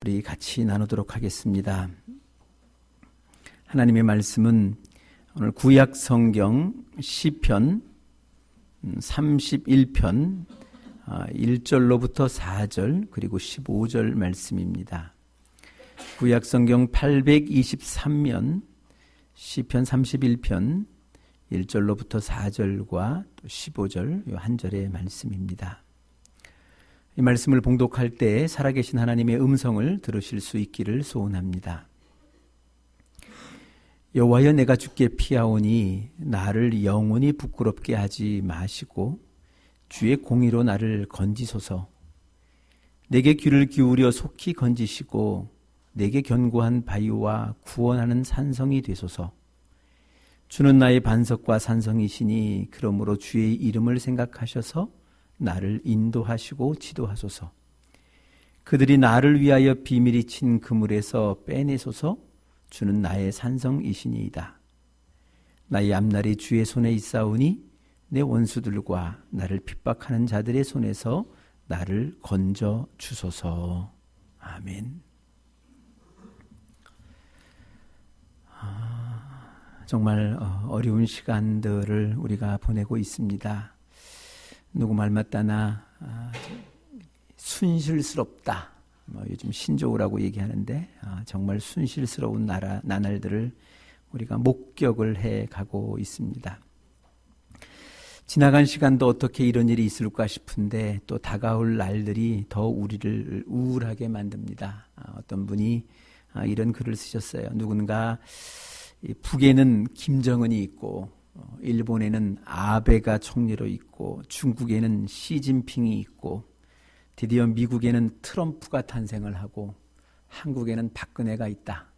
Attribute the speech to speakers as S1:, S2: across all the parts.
S1: 우리 같이 나누도록 하겠습니다. 하나님의 말씀은 오늘 구약 성경 시편 31편 1절로부터 4절 그리고 15절 말씀입니다. 구약 성경 823면 시편 31편 1절로부터 4절과 또 15절 이 한 절의 말씀입니다. 이 말씀을 봉독할 때 살아계신 하나님의 음성을 들으실 수 있기를 소원합니다. 여호와여, 내가 주께 피하오니 나를 영원히 부끄럽게 하지 마시고 주의 공의로 나를 건지소서. 내게 귀를 기울여 속히 건지시고 내게 견고한 바위와 구원하는 산성이 되소서. 주는 나의 반석과 산성이시니 그러므로 주의 이름을 생각하셔서 나를 인도하시고 지도하소서. 그들이 나를 위하여 비밀히 친 그물에서 빼내소서. 주는 나의 산성이시니이다. 나의 앞날이 주의 손에 있사오니 내 원수들과 나를 핍박하는 자들의 손에서 나를 건져 주소서. 아멘. 정말 어려운 시간들을 우리가 보내고 있습니다. 누구 말 맞다나 순실스럽다. 요즘 신조어라고 얘기하는데 정말 순실스러운 나날들을 우리가 목격을 해가고 있습니다. 지나간 시간도 어떻게 이런 일이 있을까 싶은데 또 다가올 날들이 더 우리를 우울하게 만듭니다. 어떤 분이 이런 글을 쓰셨어요. 누군가 북에는 김정은이 있고 일본에는 아베가 총리로 있고 중국에는 시진핑이 있고 드디어 미국에는 트럼프가 탄생을 하고 한국에는 박근혜가 있다.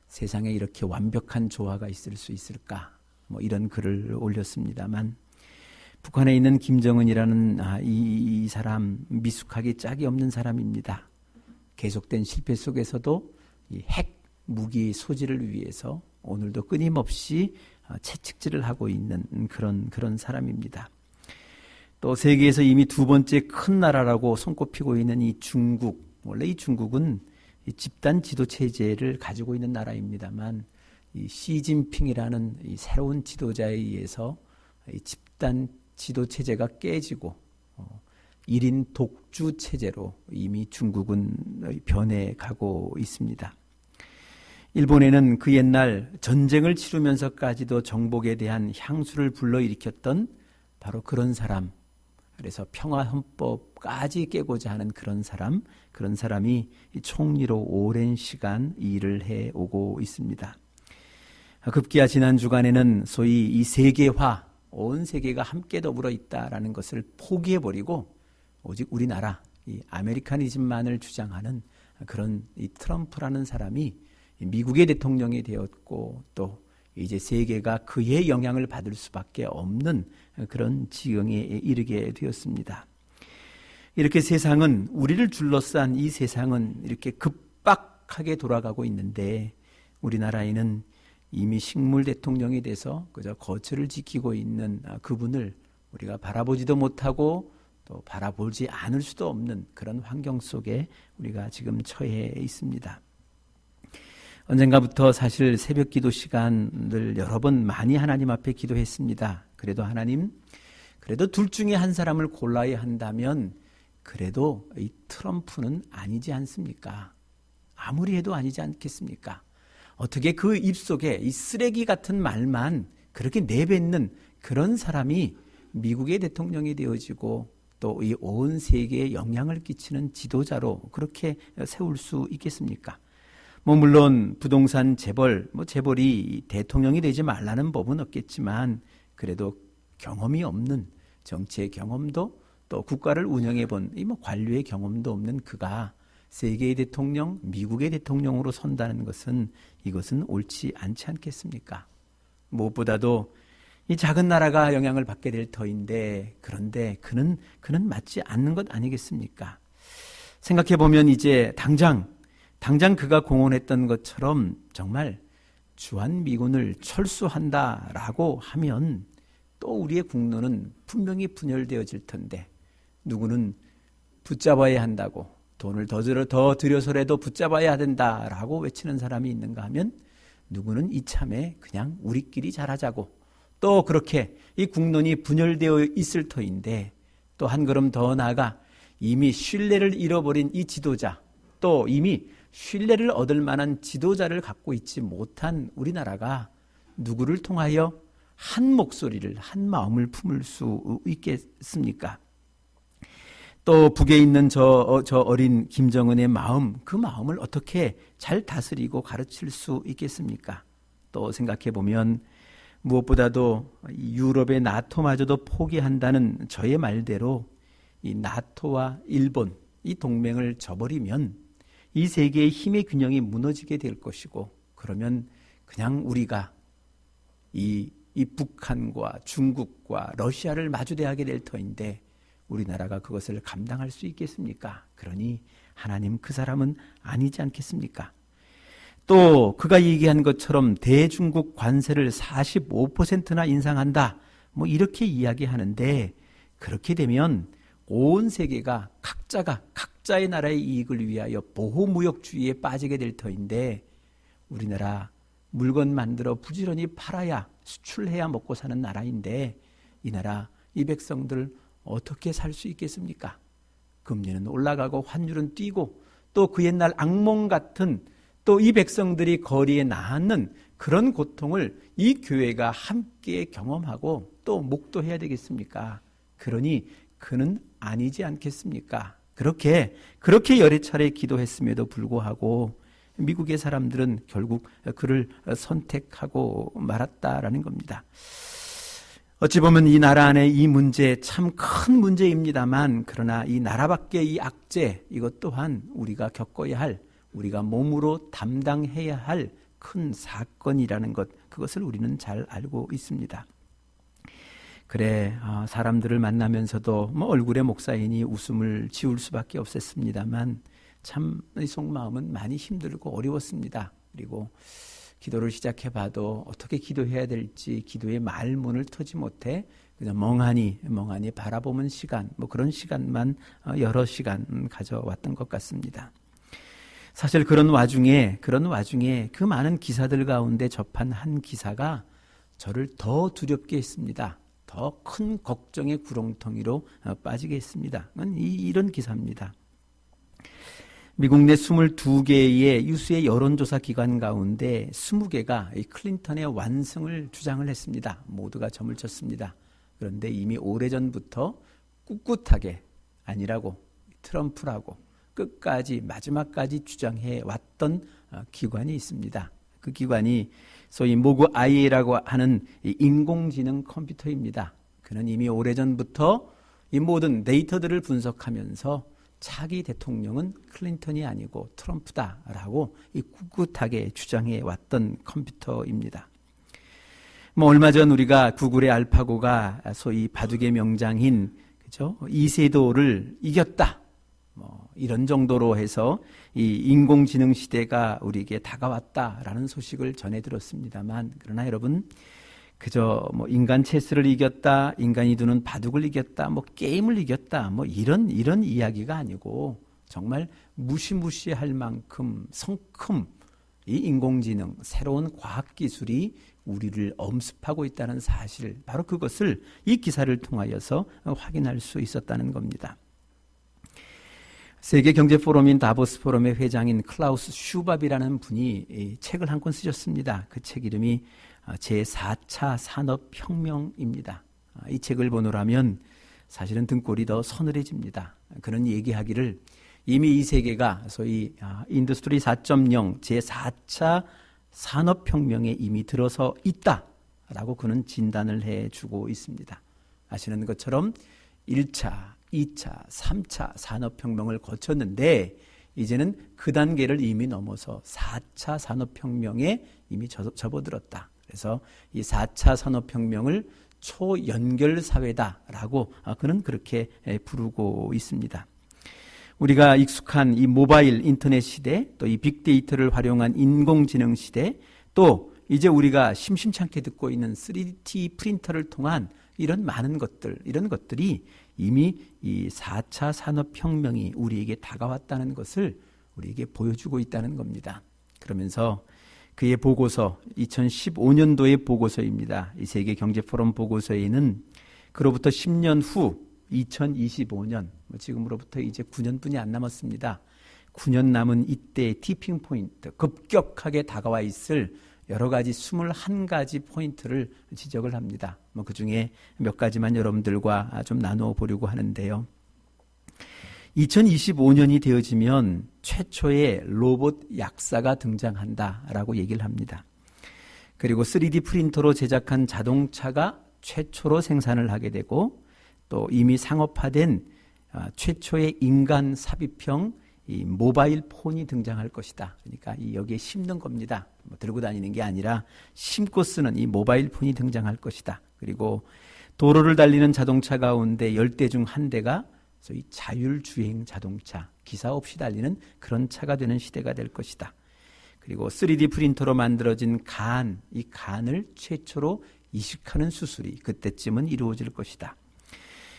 S1: 세상에 이렇게 완벽한 조화가 있을 수 있을까? 이런 글을 올렸습니다만 북한에 있는 김정은이라는 이 사람 미숙하기 짝이 없는 사람입니다. 계속된 실패 속에서도 이 핵 무기 소지를 위해서 오늘도 끊임없이 채찍질을 하고 있는 그런 사람입니다. 또 세계에서 이미 두 번째 큰 나라라고 손꼽히고 있는 이 중국, 원래 이 중국은 이 집단 지도 체제를 가지고 있는 나라입니다만 이 시진핑이라는 이 새로운 지도자에 의해서 이 집단 지도 체제가 깨지고 1인 독주 체제로 이미 중국은 변해가고 있습니다. 일본에는 그 옛날 전쟁을 치르면서까지도 정복에 대한 향수를 불러일으켰던 바로 그런 사람, 그래서 평화헌법까지 깨고자 하는 그런 사람이 총리로 오랜 시간 일을 해오고 있습니다. 급기야 지난 주간에는 소위 이 세계화, 온 세계가 함께 더불어 있다라는 것을 포기해버리고 오직 우리나라, 이 아메리카니즘만을 주장하는 그런 이 트럼프라는 사람이 미국의 대통령이 되었고 또 이제 세계가 그의 영향을 받을 수밖에 없는 그런 지경에 이르게 되었습니다. 이렇게 세상은 우리를 둘러싼 이 세상은 이렇게 급박하게 돌아가고 있는데 우리나라에는 이미 식물 대통령이 돼서 그저 거처를 지키고 있는 그분을 우리가 바라보지도 못하고 또 바라보지 않을 수도 없는 그런 환경 속에 우리가 지금 처해 있습니다. 언젠가부터 사실 새벽 기도 시간을 여러 번 많이 하나님 앞에 기도했습니다. 그래도 하나님, 그래도 둘 중에 한 사람을 골라야 한다면 그래도 이 트럼프는 아니지 않습니까? 아무리 해도 아니지 않겠습니까? 어떻게 그 입속에 이 쓰레기 같은 말만 그렇게 내뱉는 그런 사람이 미국의 대통령이 되어지고 또 이 온 세계에 영향을 끼치는 지도자로 그렇게 세울 수 있겠습니까? 물론 부동산 재벌이 대통령이 되지 말라는 법은 없겠지만 그래도 경험이 없는 정치의 경험도 또 국가를 운영해 본 관료의 경험도 없는 그가 세계의 대통령, 미국의 대통령으로 선다는 것은 이것은 옳지 않지 않겠습니까? 무엇보다도 이 작은 나라가 영향을 받게 될 터인데 그런데 그는 맞지 않는 것 아니겠습니까? 생각해 보면 이제 당장 그가 공언했던 것처럼 정말 주한미군을 철수한다라고 하면 또 우리의 국론은 분명히 분열되어질 텐데 누구는 붙잡아야 한다고 돈을 더 들여서라도 붙잡아야 된다라고 외치는 사람이 있는가 하면 누구는 이참에 그냥 우리끼리 잘하자고 또 그렇게 이 국론이 분열되어 있을 터인데 또 한 걸음 더 나아가 이미 신뢰를 잃어버린 이 지도자 또 이미 신뢰를 얻을 만한 지도자를 갖고 있지 못한 우리나라가 누구를 통하여 한 목소리를 한 마음을 품을 수 있겠습니까? 또 북에 있는 저 어린 김정은의 마음, 그 마음을 어떻게 잘 다스리고 가르칠 수 있겠습니까? 또 생각해 보면 무엇보다도 유럽의 나토마저도 포기한다는 저의 말대로 이 나토와 일본, 이 동맹을 저버리면 이 세계의 힘의 균형이 무너지게 될 것이고 그러면 그냥 우리가 이 북한과 중국과 러시아를 마주대하게 될 터인데 우리나라가 그것을 감당할 수 있겠습니까? 그러니 하나님 그 사람은 아니지 않겠습니까? 또 그가 얘기한 것처럼 대중국 관세를 45%나 인상한다. 뭐 이렇게 이야기하는데 그렇게 되면 온 세계가 각자의 나라의 이익을 위하여 보호무역주의에 빠지게 될 터인데 우리나라 물건 만들어 부지런히 팔아야 수출해야 먹고 사는 나라인데 이 나라 이 백성들 어떻게 살 수 있겠습니까? 금리는 올라가고 환율은 뛰고 또 그 옛날 악몽 같은 또 이 백성들이 거리에 나앉는 그런 고통을 이 교회가 함께 경험하고 또 목도해야 되겠습니까? 그러니 그는 아니지 않겠습니까? 그렇게 여러 차례 기도했음에도 불구하고 미국의 사람들은 결국 그를 선택하고 말았다라는 겁니다. 어찌 보면 이 나라 안에 이 문제 참 큰 문제입니다만 그러나 이 나라 밖의 이 악재 이것 또한 우리가 겪어야 할 우리가 몸으로 담당해야 할 큰 사건이라는 것 그것을 우리는 잘 알고 있습니다. 그래 사람들을 만나면서도 뭐 얼굴에 목사이니 웃음을 지울 수밖에 없었습니다만 참 속마음은 많이 힘들고 어려웠습니다. 그리고 기도를 시작해봐도 어떻게 기도해야 될지 기도의 말문을 터지 못해 그냥 멍하니 바라보는 시간 뭐 그런 시간만 여러 시간 가져왔던 것 같습니다. 사실 그런 와중에 그 많은 기사들 가운데 접한 한 기사가 저를 더 두렵게 했습니다. 더 큰 걱정의 구렁텅이로 빠지게 했습니다. 이런 기사입니다. 미국 내 22개의 유수의 여론조사 기관 가운데 20개가 클린턴의 완승을 주장을 했습니다. 모두가 점을 쳤습니다. 그런데 이미 오래전부터 꿋꿋하게 아니라고 트럼프라고 끝까지 마지막까지 주장해 왔던 기관이 있습니다. 그 기관이 소위 모그 IA라고 하는 인공지능 컴퓨터입니다. 그는 이미 오래전부터 이 모든 데이터들을 분석하면서 차기 대통령은 클린턴이 아니고 트럼프다라고 꿋꿋하게 주장해 왔던 컴퓨터입니다. 뭐 얼마 전 우리가 구글의 알파고가 소위 바둑의 명장인 그죠? 이세돌을 이겼다. 뭐 이런 정도로 해서 이 인공지능 시대가 우리에게 다가왔다라는 소식을 전해 들었습니다만 그러나 여러분 그저 뭐 인간 체스를 이겼다, 인간이 두는 바둑을 이겼다, 뭐 게임을 이겼다, 뭐 이런 이야기가 아니고 정말 무시무시할 만큼 성큼 이 인공지능 새로운 과학기술이 우리를 엄습하고 있다는 사실 바로 그것을 이 기사를 통하여서 확인할 수 있었다는 겁니다. 세계경제포럼인 다보스 포럼의 회장인 클라우스 슈밥이라는 분이 이 책을 한 권 쓰셨습니다. 그 책 이름이 제4차 산업혁명입니다. 이 책을 보노라면 사실은 등골이 더 서늘해집니다. 그런 얘기하기를 이미 이 세계가 소위 인더스트리 4.0 제4차 산업혁명에 이미 들어서 있다라고 그는 진단을 해주고 있습니다. 아시는 것처럼 1차, 2차, 3차 산업혁명을 거쳤는데 이제는 그 단계를 이미 넘어서 4차 산업혁명에 이미 접어들었다. 그래서 이 4차 산업혁명을 초연결사회다라고 그는 그렇게 부르고 있습니다. 우리가 익숙한 이 모바일 인터넷 시대, 또 이 빅데이터를 활용한 인공지능 시대, 또 이제 우리가 심심찮게 듣고 있는 3D 프린터를 통한 이런 많은 것들, 이런 것들이 이미 이 4차 산업혁명이 우리에게 다가왔다는 것을 우리에게 보여주고 있다는 겁니다. 그러면서 그의 보고서, 2015년도의 보고서입니다. 이 세계경제포럼 보고서에는 그로부터 10년 후 2025년, 지금으로부터 이제 9년뿐이 안 남았습니다. 9년 남은 이때의 티핑 포인트, 급격하게 다가와 있을 여러 가지 21가지 포인트를 지적을 합니다. 그 중에 몇 가지만 여러분들과 좀 나누어 보려고 하는데요. 2025년이 되어지면 최초의 로봇 약사가 등장한다라고 얘기를 합니다. 그리고 3D 프린터로 제작한 자동차가 최초로 생산을 하게 되고, 또 이미 상업화된 최초의 인간 삽입형 이 모바일 폰이 등장할 것이다. 그러니까 여기에 심는 겁니다. 들고 다니는 게 아니라 심고 쓰는 이 모바일 폰이 등장할 것이다. 그리고 도로를 달리는 자동차 가운데 10대 중 한 대가 소위 자율주행 자동차, 기사 없이 달리는 그런 차가 되는 시대가 될 것이다. 그리고 3D 프린터로 만들어진 이 간을 최초로 이식하는 수술이 그때쯤은 이루어질 것이다.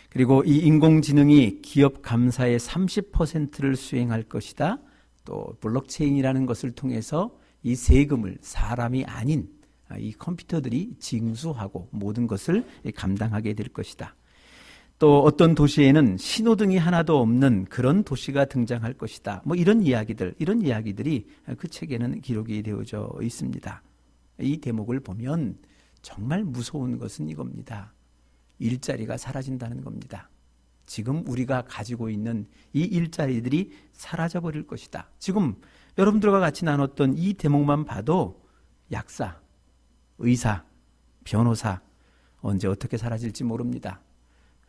S1: 그리고 이 인공지능이 기업 감사의 30%를 수행할 것이다. 또 블록체인이라는 것을 통해서 이 세금을 사람이 아닌 이 컴퓨터들이 징수하고 모든 것을 감당하게 될 것이다. 또 어떤 도시에는 신호등이 하나도 없는 그런 도시가 등장할 것이다. 이런 이야기들이 그 책에는 기록이 되어져 있습니다. 이 대목을 보면 정말 무서운 것은 이겁니다. 일자리가 사라진다는 겁니다. 지금 우리가 가지고 있는 이 일자리들이 사라져버릴 것이다. 지금 여러분들과 같이 나눴던 이 대목만 봐도 약사, 의사, 변호사 언제 어떻게 사라질지 모릅니다.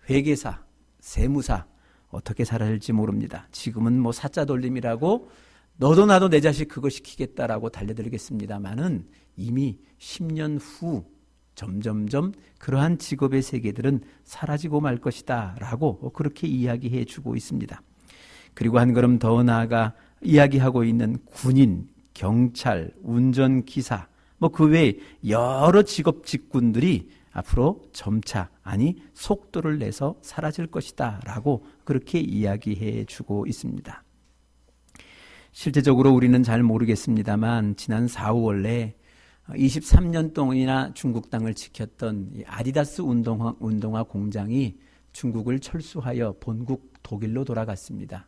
S1: 회계사, 세무사 어떻게 사라질지 모릅니다. 지금은 사자 돌림이라고 너도 나도 내 자식 그거 시키겠다라고 달려들겠습니다만은 이미 10년 후 점점점 그러한 직업의 세계들은 사라지고 말 것이다 라고 그렇게 이야기해 주고 있습니다. 그리고 한 걸음 더 나아가 이야기하고 있는 군인, 경찰, 운전기사 그 외에 여러 직업 직군들이 앞으로 점차 속도를 내서 사라질 것이다 라고 그렇게 이야기해 주고 있습니다. 실제적으로 우리는 잘 모르겠습니다만 지난 4, 5월에 23년 동안이나 중국 땅을 지켰던 아디다스 운동화 공장이 중국을 철수하여 본국 독일로 돌아갔습니다.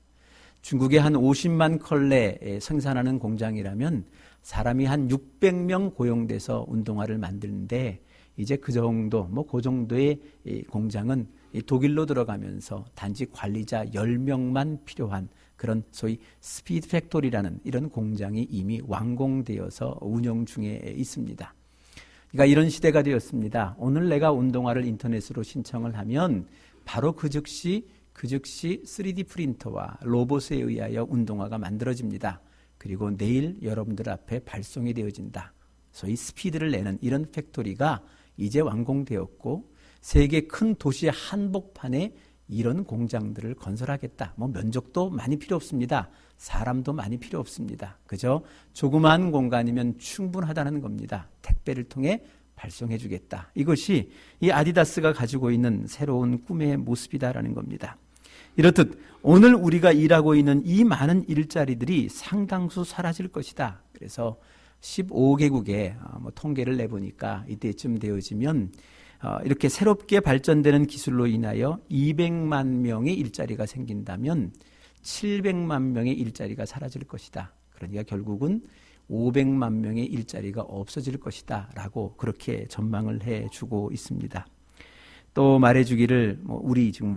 S1: 중국의 한 50만 컬레 생산하는 공장이라면 사람이 한 600명 고용돼서 운동화를 만드는데 이제 그 정도의 공장은 독일로 들어가면서 단지 관리자 10명만 필요한 그런 소위 스피드 팩토리라는 이런 공장이 이미 완공되어서 운영 중에 있습니다. 그러니까 이런 시대가 되었습니다. 오늘 내가 운동화를 인터넷으로 신청을 하면 바로 그 즉시 3D 프린터와 로봇에 의하여 운동화가 만들어집니다. 그리고 내일 여러분들 앞에 발송이 되어진다. 소위 스피드를 내는 이런 팩토리가 이제 완공되었고 세계 큰 도시 한복판에 이런 공장들을 건설하겠다. 면적도 많이 필요 없습니다. 사람도 많이 필요 없습니다. 그저 조그마한 공간이면 충분하다는 겁니다. 택배를 통해 발송해 주겠다. 이것이 이 아디다스가 가지고 있는 새로운 꿈의 모습이다라는 겁니다. 이렇듯 오늘 우리가 일하고 있는 이 많은 일자리들이 상당수 사라질 것이다. 그래서 15개국에 통계를 내보니까 이때쯤 되어지면 이렇게 새롭게 발전되는 기술로 인하여 200만 명의 일자리가 생긴다면 700만 명의 일자리가 사라질 것이다. 그러니까 결국은 500만 명의 일자리가 없어질 것이다 라고 그렇게 전망을 해주고 있습니다. 또 말해주기를 우리 지금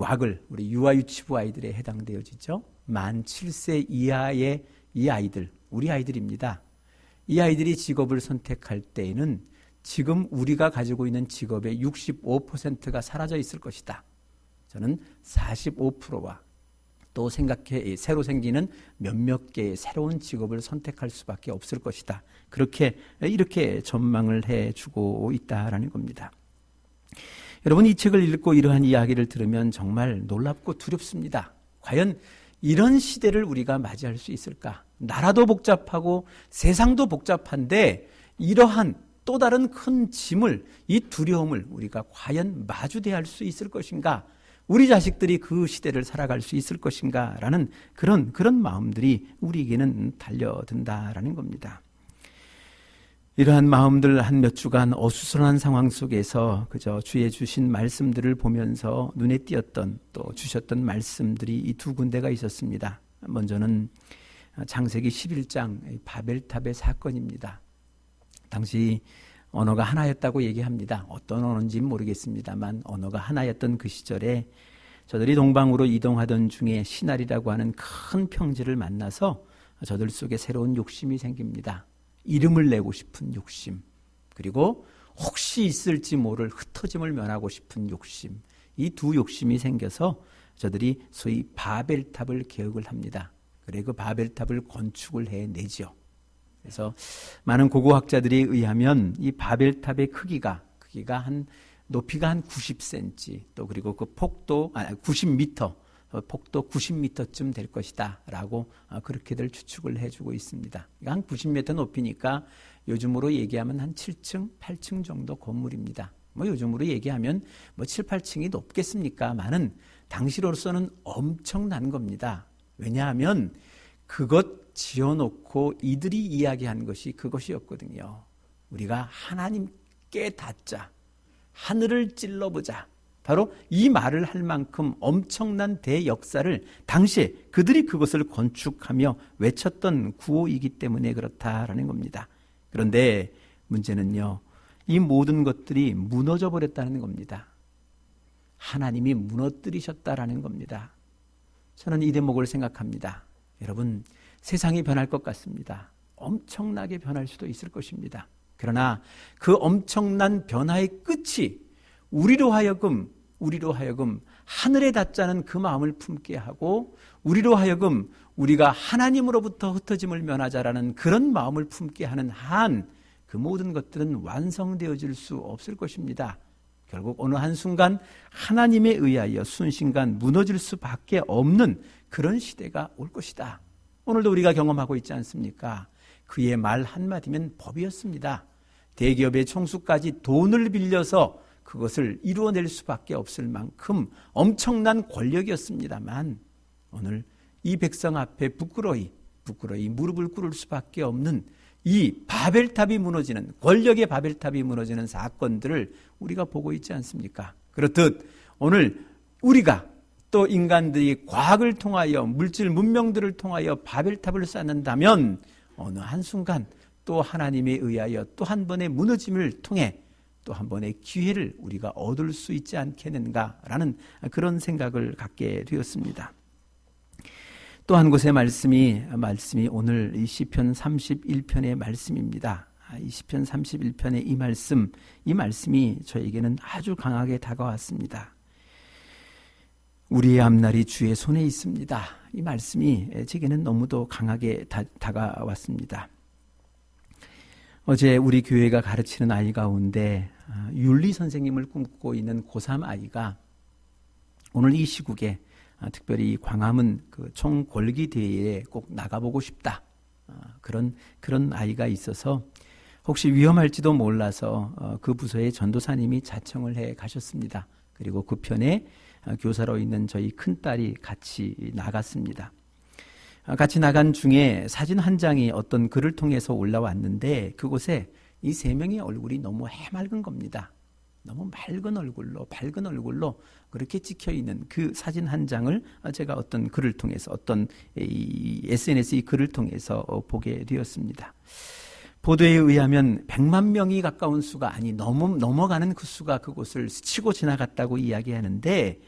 S1: 우리 유아유치부 아이들에 해당되어지죠. 만 7세 이하의 이 아이들, 우리 아이들입니다. 이 아이들이 직업을 선택할 때에는 지금 우리가 가지고 있는 직업의 65%가 사라져 있을 것이다. 저는 45%와 또 새로 생기는 몇몇 개의 새로운 직업을 선택할 수밖에 없을 것이다. 이렇게 전망을 해주고 있다라는 겁니다. 여러분 이 책을 읽고 이러한 이야기를 들으면 정말 놀랍고 두렵습니다. 과연 이런 시대를 우리가 맞이할 수 있을까? 나라도 복잡하고 세상도 복잡한데 이러한 또 다른 큰 짐을, 이 두려움을 우리가 과연 마주대할 수 있을 것인가? 우리 자식들이 그 시대를 살아갈 수 있을 것인가 라는 그런 마음들이 우리에게는 달려든다라는 겁니다. 이러한 마음들 한 몇 주간 어수선한 상황 속에서 그저 주의 주신 말씀들을 보면서 눈에 띄었던 또 주셨던 말씀들이 이 두 군데가 있었습니다. 먼저는 창세기 11장 바벨탑의 사건입니다. 당시 언어가 하나였다고 얘기합니다. 어떤 언어인지는 모르겠습니다만 언어가 하나였던 그 시절에 저들이 동방으로 이동하던 중에 시날이라고 하는 큰 평지를 만나서 저들 속에 새로운 욕심이 생깁니다. 이름을 내고 싶은 욕심, 그리고 혹시 있을지 모를 흩어짐을 면하고 싶은 욕심, 이 두 욕심이 생겨서 저들이 소위 바벨탑을 계획을 합니다. 그래 그 바벨탑을 건축을 해내죠. 그래서 많은 고고학자들에 의하면 이 바벨탑의 크기가 높이가 한 90cm, 또 그리고 그 폭도 90m, 폭도 90m쯤 될 것이다 라고 그렇게들 추측을 해주고 있습니다. 한 90m 높이니까 요즘으로 얘기하면 한 7층, 8층 정도 건물입니다. 요즘으로 얘기하면 7, 8층이 높겠습니까? 많은 당시로서는 엄청난 겁니다. 왜냐하면 그것 지어놓고 이들이 이야기한 것이 그것이었거든요. 우리가 하나님께 닿자, 하늘을 찔러보자. 바로 이 말을 할 만큼 엄청난 대역사를 당시에 그들이 그것을 건축하며 외쳤던 구호이기 때문에 그렇다라는 겁니다. 그런데 문제는요, 이 모든 것들이 무너져 버렸다는 겁니다. 하나님이 무너뜨리셨다라는 겁니다. 저는 이 대목을 생각합니다. 여러분, 세상이 변할 것 같습니다. 엄청나게 변할 수도 있을 것입니다. 그러나 그 엄청난 변화의 끝이 우리로 하여금 하늘에 닿자는 그 마음을 품게 하고, 우리로 하여금 우리가 하나님으로부터 흩어짐을 면하자라는 그런 마음을 품게 하는 한 그 모든 것들은 완성되어질 수 없을 것입니다. 결국 어느 한순간 하나님에 의하여 순식간 무너질 수밖에 없는 그런 시대가 올 것이다. 오늘도 우리가 경험하고 있지 않습니까? 그의 말 한마디면 법이었습니다. 대기업의 총수까지 돈을 빌려서 그것을 이루어낼 수밖에 없을 만큼 엄청난 권력이었습니다만, 오늘 이 백성 앞에 부끄러이 무릎을 꿇을 수밖에 없는 이 바벨탑이 무너지는, 권력의 바벨탑이 무너지는 사건들을 우리가 보고 있지 않습니까? 그렇듯 오늘 우리가 또 인간들이 과학을 통하여, 물질 문명들을 통하여 바벨탑을 쌓는다면 어느 한순간 또 하나님에 의하여 또 한 번의 무너짐을 통해 또 한 번의 기회를 우리가 얻을 수 있지 않겠는가라는 그런 생각을 갖게 되었습니다. 또 한 곳의 말씀이 오늘 이 시편 31편의 말씀입니다. 이 시편 31편의 이 말씀이 저에게는 아주 강하게 다가왔습니다. 우리의 앞날이 주의 손에 있습니다. 이 말씀이 제게는 너무도 강하게 다가왔습니다. 어제 우리 교회가 가르치는 아이 가운데 윤리 선생님을 꿈꾸고 있는 고3 아이가 오늘 이 시국에 특별히 광화문 그 총궐기 대회에 꼭 나가보고 싶다. 그런 아이가 있어서 혹시 위험할지도 몰라서 그 부서의 전도사님이 자청을 해 가셨습니다. 그리고 그 편에 교사로 있는 저희 큰딸이 같이 나갔습니다. 같이 나간 중에 사진 한 장이 어떤 글을 통해서 올라왔는데, 그곳에 이 세 명의 얼굴이 너무 해맑은 겁니다. 너무 밝은 얼굴로 그렇게 찍혀있는 그 사진 한 장을 제가 어떤 글을 통해서, 어떤 SNS 이 글을 통해서 보게 되었습니다. 보도에 의하면 100만 명이 가까운 수가, 넘어가는 그 수가 그곳을 스치고 지나갔다고 이야기하는데,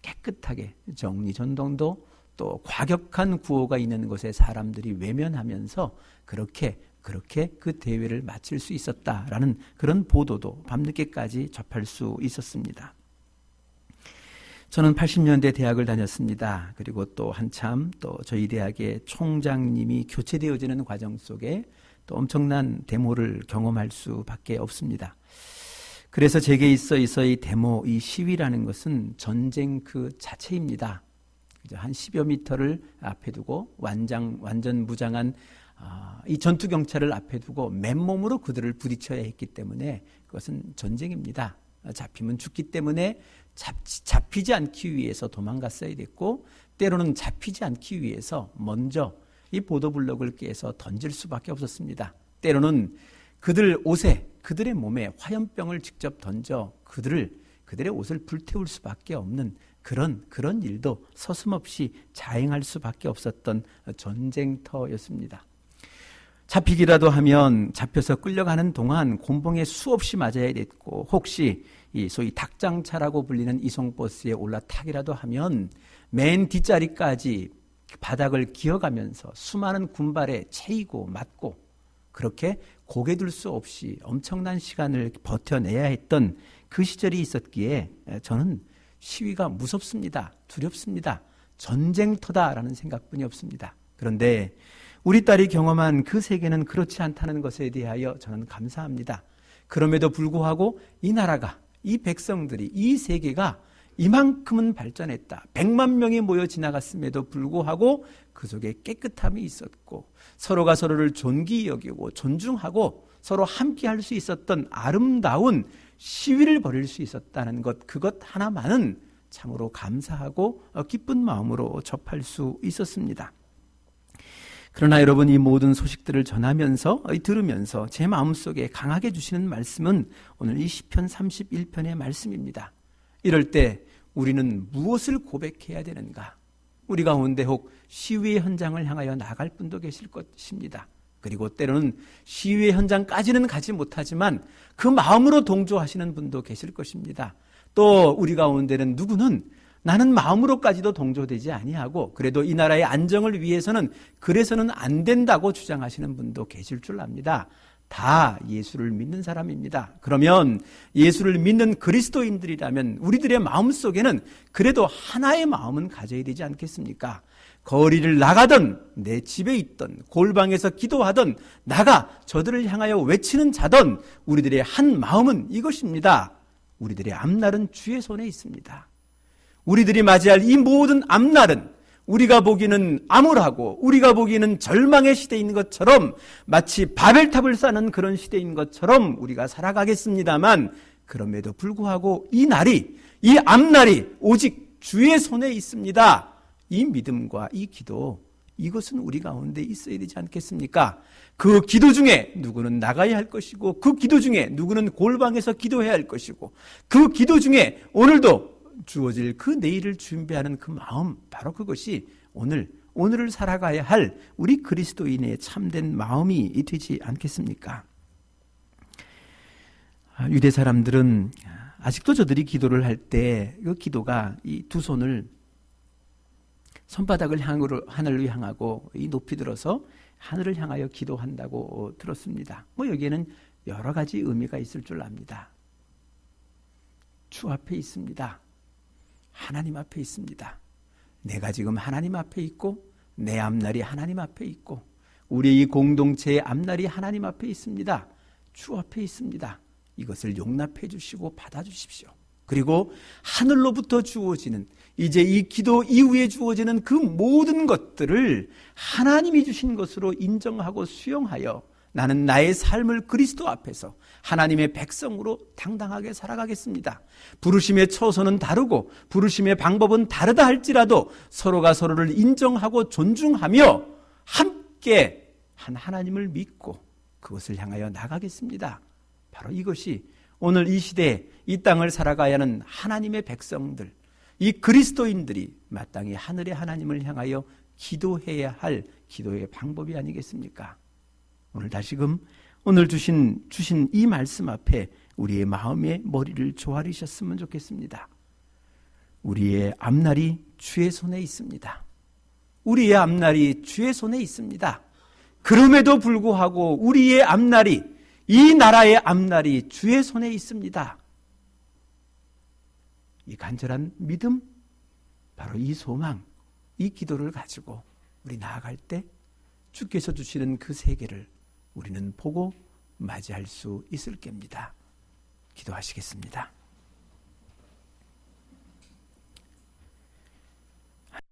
S1: 깨끗하게 정리전동도 또 과격한 구호가 있는 곳에 사람들이 외면하면서 그렇게 그 대회를 마칠 수 있었다라는 그런 보도도 밤늦게까지 접할 수 있었습니다. 저는 80년대 대학을 다녔습니다. 그리고 또 한참 또 저희 대학의 총장님이 교체되어지는 과정 속에 또 엄청난 데모를 경험할 수밖에 없습니다. 그래서 제게 있어 이 데모, 이 시위라는 것은 전쟁 그 자체입니다. 한 10여 미터를 앞에 두고 완전 무장한 이 전투경찰을 앞에 두고 맨몸으로 그들을 부딪혀야 했기 때문에 그것은 전쟁입니다. 잡히면 죽기 때문에 잡히지 않기 위해서 도망갔어야 됐고, 때로는 잡히지 않기 위해서 먼저 이 보도블럭을 깨서 던질 수밖에 없었습니다. 때로는 그들 옷에, 그들의 몸에 화염병을 직접 던져 그들의 옷을 불태울 수밖에 없는 그런 일도 서슴없이 자행할 수밖에 없었던 전쟁터였습니다. 잡히기라도 하면 잡혀서 끌려가는 동안 곤봉에 수없이 맞아야 됐고, 혹시 이 소위 닭장차라고 불리는 이송버스에 올라타기라도 하면 맨 뒷자리까지 바닥을 기어가면서 수많은 군발에 채이고 맞고, 그렇게 고개 들 수 없이 엄청난 시간을 버텨내야 했던 그 시절이 있었기에 저는 시위가 무섭습니다. 두렵습니다. 전쟁터다라는 생각뿐이 없습니다. 그런데 우리 딸이 경험한 그 세계는 그렇지 않다는 것에 대하여 저는 감사합니다. 그럼에도 불구하고 이 나라가, 이 백성들이, 이 세계가 이만큼은 발전했다. 100만 명이 모여 지나갔음에도 불구하고 그 속에 깨끗함이 있었고, 서로가 서로를 존귀 여기고 존중하고 서로 함께 할 수 있었던 아름다운 시위를 벌일 수 있었다는 것, 그것 하나만은 참으로 감사하고 기쁜 마음으로 접할 수 있었습니다. 그러나 여러분, 이 모든 소식들을 전하면서, 들으면서 제 마음속에 강하게 주시는 말씀은 오늘 이 시편 31편의 말씀입니다. 이럴 때 우리는 무엇을 고백해야 되는가? 우리 가운데 혹 시위의 현장을 향하여 나갈 분도 계실 것입니다. 그리고 때로는 시위의 현장까지는 가지 못하지만 그 마음으로 동조하시는 분도 계실 것입니다. 또 우리 가운데는 누구는 나는 마음으로까지도 동조되지 아니하고 그래도 이 나라의 안정을 위해서는 그래서는 안 된다고 주장하시는 분도 계실 줄 압니다. 다 예수를 믿는 사람입니다. 그러면 예수를 믿는 그리스도인들이라면 우리들의 마음속에는 그래도 하나의 마음은 가져야 되지 않겠습니까? 거리를 나가든 내 집에 있든 골방에서 기도하든 나가 저들을 향하여 외치는 자든 우리들의 한 마음은 이것입니다. 우리들의 앞날은 주의 손에 있습니다. 우리들이 맞이할 이 모든 앞날은 우리가 보기에는 암울하고 우리가 보기에는 절망의 시대인 것처럼, 마치 바벨탑을 쌓는 그런 시대인 것처럼 우리가 살아가겠습니다만, 그럼에도 불구하고 이 날이, 이 앞날이 오직 주의 손에 있습니다. 이 믿음과 이 기도, 이것은 우리 가운데 있어야 되지 않겠습니까? 그 기도 중에 누구는 나가야 할 것이고, 그 기도 중에 누구는 골방에서 기도해야 할 것이고, 그 기도 중에 오늘도 주어질 그 내일을 준비하는 그 마음, 바로 그것이 오늘을 살아가야 할 우리 그리스도인의 참된 마음이 되지 않겠습니까? 유대 사람들은 아직도 저들이 기도를 할 때 그 기도가 이 두 손을 손바닥을 하늘로 향하고 이 높이 들어서 하늘을 향하여 기도한다고 들었습니다. 여기에는 여러 가지 의미가 있을 줄 압니다. 주 앞에 있습니다. 하나님 앞에 있습니다. 내가 지금 하나님 앞에 있고 내 앞날이 하나님 앞에 있고 우리 이 공동체의 앞날이 하나님 앞에 있습니다. 주 앞에 있습니다. 이것을 용납해 주시고 받아주십시오. 그리고 하늘로부터 주어지는, 이제 이 기도 이후에 주어지는 그 모든 것들을 하나님이 주신 것으로 인정하고 수용하여 나는 나의 삶을 그리스도 앞에서 하나님의 백성으로 당당하게 살아가겠습니다. 부르심의 처소는 다르고 부르심의 방법은 다르다 할지라도 서로가 서로를 인정하고 존중하며 함께 한 하나님을 믿고 그것을 향하여 나가겠습니다. 바로 이것이 오늘 이 시대에 이 땅을 살아가야 하는 하나님의 백성들, 이 그리스도인들이 마땅히 하늘의 하나님을 향하여 기도해야 할 기도의 방법이 아니겠습니까? 오늘 다시금 오늘 주신 이 말씀 앞에 우리의 마음의 머리를 조아리셨으면 좋겠습니다. 우리의 앞날이 주의 손에 있습니다. 우리의 앞날이 주의 손에 있습니다. 그럼에도 불구하고 우리의 앞날이, 이 나라의 앞날이 주의 손에 있습니다. 이 간절한 믿음, 바로 이 소망, 이 기도를 가지고 우리 나아갈 때 주께서 주시는 그 세계를 우리는 보고 맞이할 수 있을 겁니다. 기도하시겠습니다.